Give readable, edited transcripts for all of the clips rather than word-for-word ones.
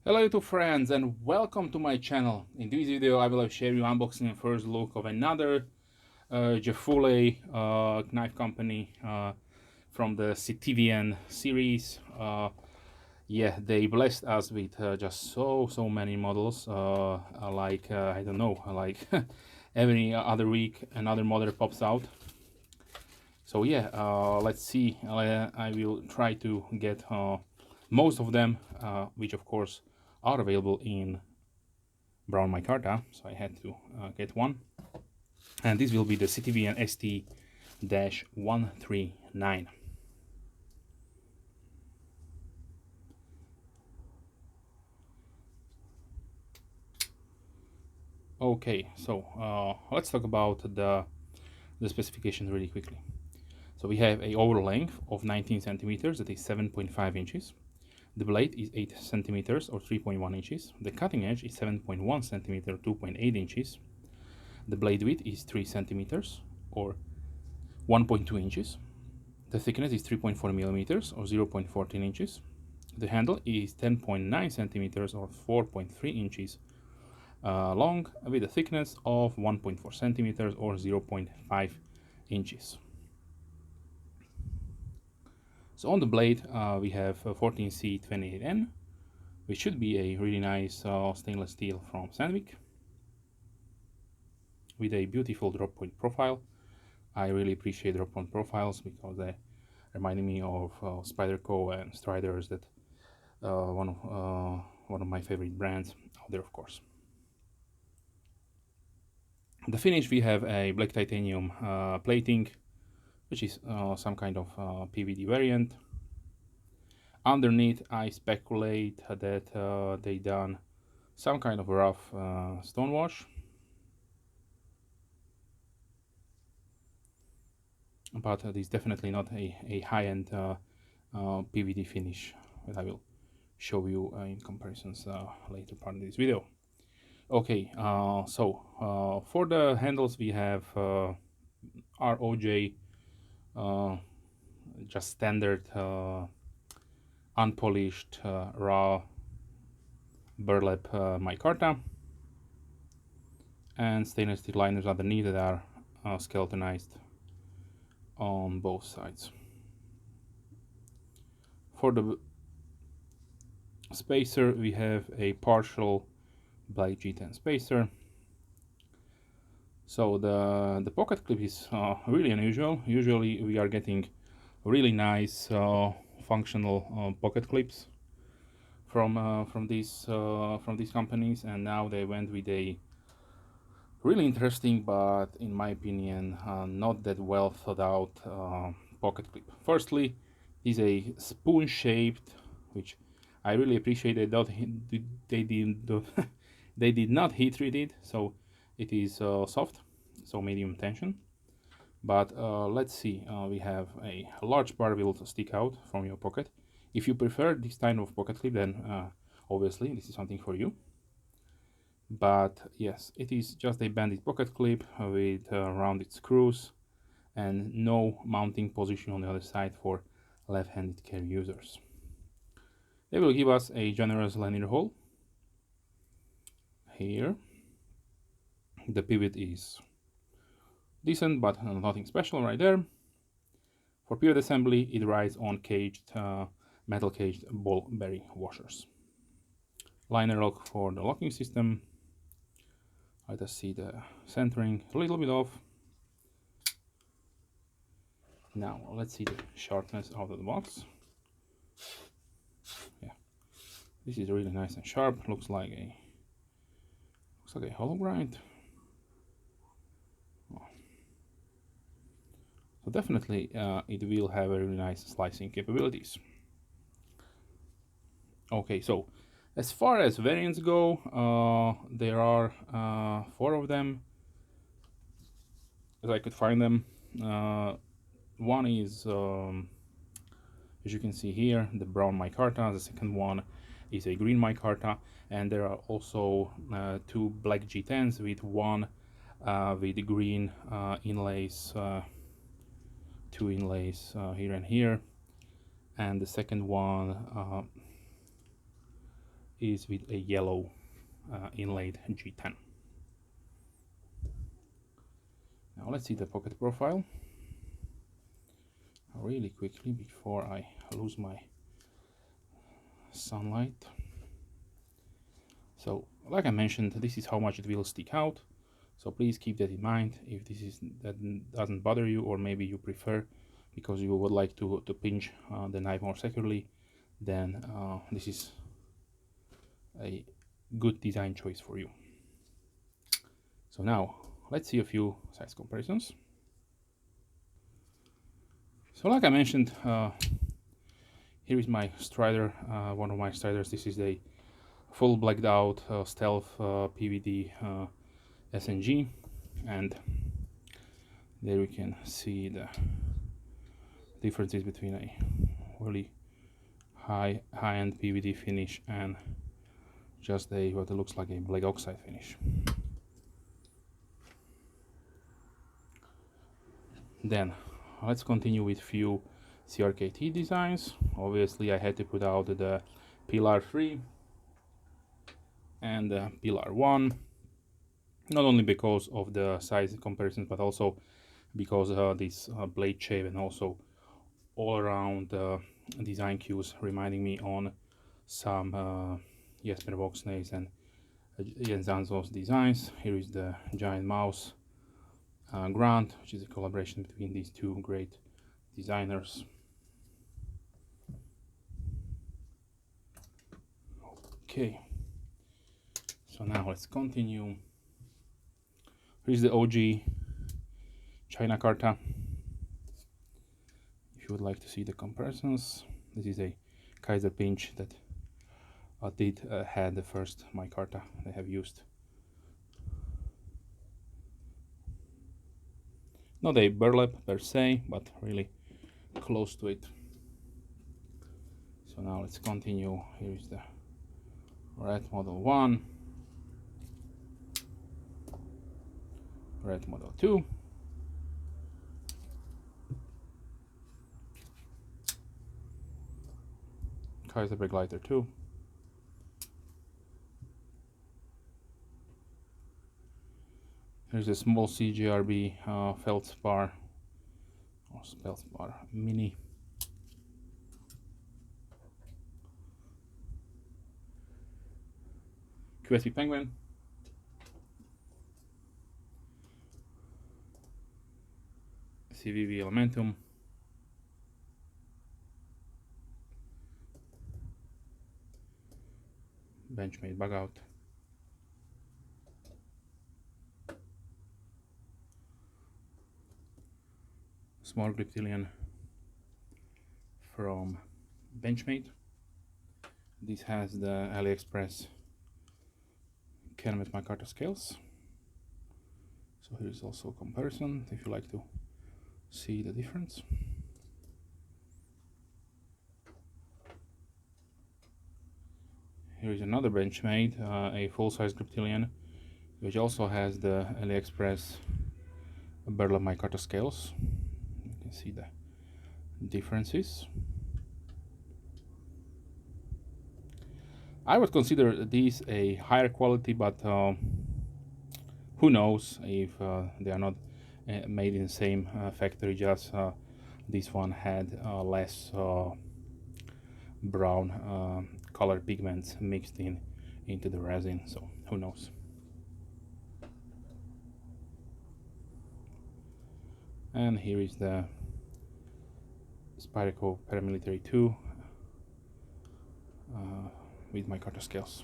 Hello YouTube friends and welcome to my channel. In this video I will share you unboxing and first look of another JUFULE knife company from the SITIVIEN series. Yeah, they blessed us with just so many models, I don't know, like every other week another model pops out. So yeah, let's see. I will try to get most of them, which of course are available in brown micarta, so I had to get one. And this will be the SITIVIEN ST-139. Okay, so let's talk about the specifications really quickly. So we have a overall length of 19 centimeters, that is 7.5 inches. The blade is 8 centimeters or 3.1 inches. The cutting edge is 7.1 centimeter, 2.8 inches. The blade width is 3 centimeters or 1.2 inches. The thickness is 3.4 millimeters or 0.14 inches. The handle is 10.9 centimeters or 4.3 inches long, with a thickness of 1.4 centimeters or 0.5 inches. So on the blade we have 14C28N, which should be a really nice stainless steel from Sandvik, with a beautiful drop point profile. I really appreciate drop point profiles because they remind me of Spyderco and Striders, that one of my favorite brands out there, of course. The finish, we have a black titanium plating, which is some kind of PVD variant. Underneath, I speculate that they done some kind of rough stone wash, but it is definitely not a high-end PVD finish that I will show you in comparisons later part of this video. Okay, so for the handles we have ROJ, just standard unpolished raw burlap micarta, and stainless steel liners underneath that are skeletonized on both sides. For the spacer we have a partial black G10 spacer. So the pocket clip is really unusual. Usually we are getting really nice functional pocket clips from these companies, and now they went with a really interesting, but in my opinion not that well thought out pocket clip. Firstly, it is a spoon shaped, which I really appreciate. They they did not heat treat it, so it is soft, so medium tension. But let's see, we have a large bar will stick out from your pocket. If you prefer this kind of pocket clip, then obviously this is something for you. But yes, it is just a banded pocket clip with rounded screws and no mounting position on the other side for left-handed carry users. They will give us a generous linear hole here. The pivot is decent, but nothing special right there. For pivot assembly, it rides on caged metal caged ball bearing washers. Liner lock for the locking system. Let us see the centering a little bit off. Now let's see the sharpness out of the box. Yeah, this is really nice and sharp. Looks like a hollow grind. Oh. So definitely it will have a really nice slicing capabilities. Okay, so as far as variants go, there are 4 of them as I could find them. One is, as you can see here, the brown micarta. The second one is a green micarta, and there are also 2 black G10s, with one with the green inlays, 2 inlays here and here, and the second one is with a yellow inlaid G10. Now let's see the pocket profile really quickly before I lose my sunlight. So like I mentioned, this is how much it will stick out, so please keep that in mind. If that doesn't bother you, or maybe you prefer because you would like to pinch the knife more securely, then this is a good design choice for you. So now let's see a few size comparisons. So like I mentioned, here is my Strider, one of my Striders. This is a full blacked out stealth PVD SNG, and there we can see the differences between a really high-end PVD finish and just what it looks like a black oxide finish. Then let's continue with few CRKT designs. Obviously I had to put out the Pillar 3 and the Pillar 1, not only because of the size comparisons, but also because this blade shape and also all around design cues reminding me on some Jesper Voxnay's and Jens Anzo's designs. Here is the giant mouse Grant, which is a collaboration between these two great designers. Okay, so now let's continue. Here's the OG China Carta. If you would like to see the comparisons, this is a Kaiser pinch that had the first Micarta they have used. Not a burlap per se, but really close to it. So now let's continue. Here is the Red Model 1, Red Model 2, Kaiser Begleiter 2, here's a small CGRB Feldspar or Feldspar Mini. QSP Penguin, CVV Elementum, Benchmade Bug Out, small Griptilian from Benchmade. This has the AliExpress Canvas Micarta scales. So here's also a comparison if you like to see the difference. Here is another Benchmade, a full-size Griptilian, which also has the AliExpress Burlap Micarta scales. You can see the differences. I would consider these a higher quality, but who knows if they are not made in the same factory, just this one had less brown color pigments mixed into the resin, so who knows. And here is the Spyderco Paramilitary 2 with Micarta scales.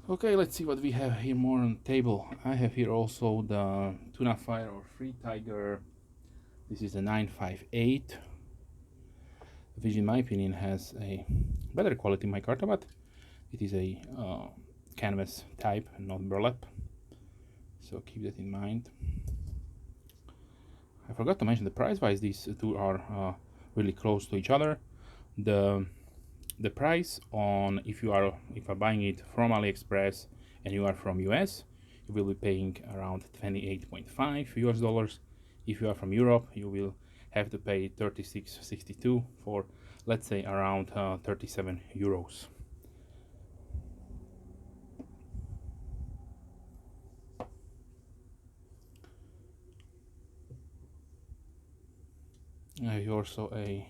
Okay, let's see what we have here more on the table. I have here also the Tuna Fire or Free Tiger. This is the 958, which in my opinion has a better quality Micarta, but it is a canvas type and not burlap, so keep that in mind. I forgot to mention the price wise, these two are really close to each other. The price on if you are buying it from AliExpress and you are from US, you will be paying around $28.5 US. If you are from Europe, you will have to pay 36.62 for, let's say, around 37 euros. I have also a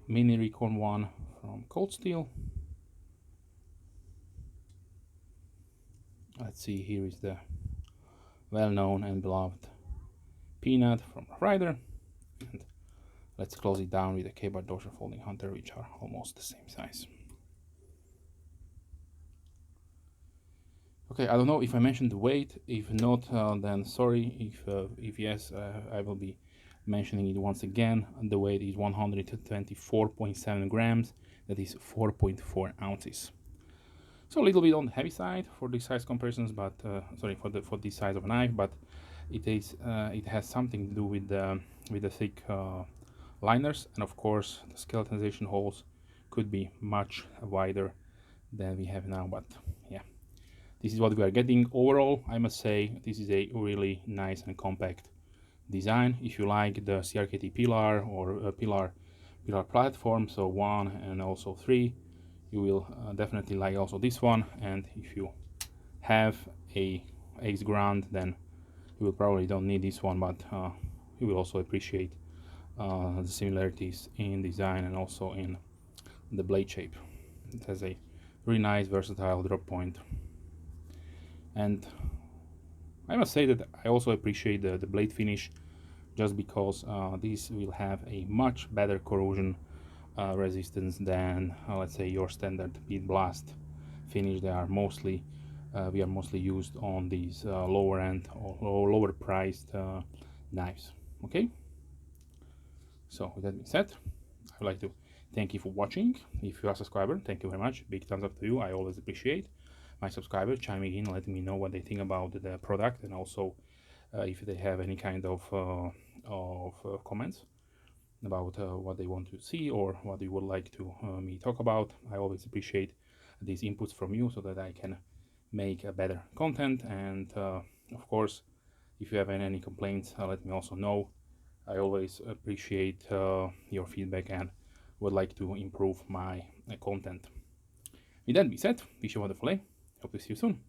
mini Recon one from Cold Steel. Let's see, here is the well-known and beloved Peanut from Rider, and let's close it down with the K-bar dorsal folding Hunter, which are almost the same size. Okay, I don't know if I mentioned the weight. If not, then sorry. If yes, I will be mentioning it once again. The weight is 124.7 grams. That is 4.4 ounces. So a little bit on the heavy side for these size comparisons, but sorry, for this size of a knife, but it has something to do with the thick liners, and of course the skeletonization holes could be much wider than we have now. But yeah, this is what we are getting. Overall, I must say this is a really nice and compact design. If you like the CRKT pillar or pillar platform, so 1 and also 3, you will definitely like also this one. And if you have a X Grand, then you will probably don't need this one, but you will also appreciate the similarities in design and also in the blade shape. It has a really nice versatile drop point, and I must say that I also appreciate the blade finish, just because this will have a much better corrosion resistance than let's say your standard bead blast finish. They are mostly we are mostly used on these lower end or lower priced knives. Okay, so with that being said, I would like to thank you for watching. If you are a subscriber, thank you very much. Big thumbs up to you. I always appreciate my subscribers chiming in, letting me know what they think about the product, and also if they have any kind of comments about what they want to see or what they would like to me talk about. I always appreciate these inputs from you so that I can make a better content. And of course, if you have any complaints, let me also know. I always appreciate your feedback and would like to improve my content. With that being said, wish you a wonderful day. Hope to see you soon.